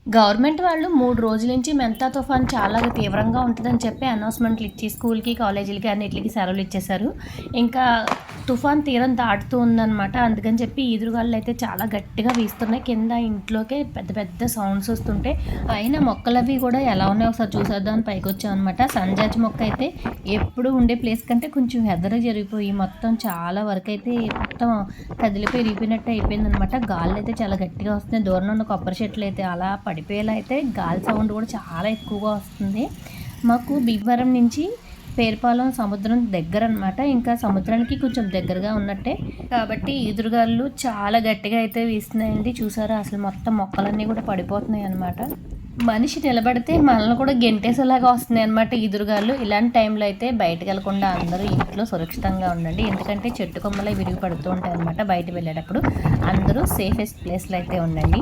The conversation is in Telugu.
గవర్నమెంట్ వాళ్ళు 3 రోజుల నుంచి మెంతా తుఫాన్ చాలా తీవ్రంగా ఉంటదని చెప్పి అనౌన్స్‌మెంట్లు ఇచ్చి స్కూల్‌కి, కాలేజీలకి అన్నిట్లికి సెలవులు ఇచ్చేశారు. ఇంకా తుఫాన్ తీరం దాటుతూ ఉందనమాట. అందుకని చెప్పి ఈదురుగాలులైతే చాలా గట్టిగా వీస్తున్నాయి. కింద ఇంట్లోకే పెద్ద పెద్ద సౌండ్స్ వస్తుంటే అయినా మొక్కలవి కూడా ఎలా ఉన్నాయో ఒకసారి చూసేద్దాం అని పైకొచ్చామనమాట. సన్నజాజి మొక్క అయితే ఎప్పుడు ఉండే ప్లేస్ కంటే కొంచెం ఎదర జరిగిపోయి మొత్తం చాలా వరకైతే మొత్తం కదిలిపోయి ఇరిగిపోయినట్టు అయిపోయిందనమాట. గాలులైతే చాలా గట్టిగా వస్తున్నాయి. దూరంలో ఉన్న కొబ్బరి చెట్లయితే అలా పడిపోయేలా అయితే గాలి సౌండ్ కూడా చాలా ఎక్కువగా వస్తుంది. మాకు భీమవరం నుంచి పేరుపాలెం సముద్రం దగ్గరనమాట. ఇంకా సముద్రానికి కొంచెం దగ్గరగా ఉన్నట్టే కాబట్టి ఈదురుగాలులు చాలా గట్టిగా అయితే వీస్తున్నాయండి. చూసారా అసలు మొత్తం మొక్కలన్నీ కూడా పడిపోతున్నాయి అనమాట. మనిషి నిలబడితే మనల్ని కూడా గెంటేసేలాగా వస్తున్నాయి అనమాట ఈదురుగాలు. ఇలాంటి టైంలో అయితే బయటకు వెళ్ళకుండా అందరూ ఇంట్లో సురక్షితంగా ఉండండి. ఎందుకంటే చెట్టు కొమ్మలే విరిగి పడుతూ ఉంటాయి అనమాట. బయట వెళ్ళేటప్పుడు అందరూ సేఫెస్ట్ ప్లేస్లో అయితే ఉండండి.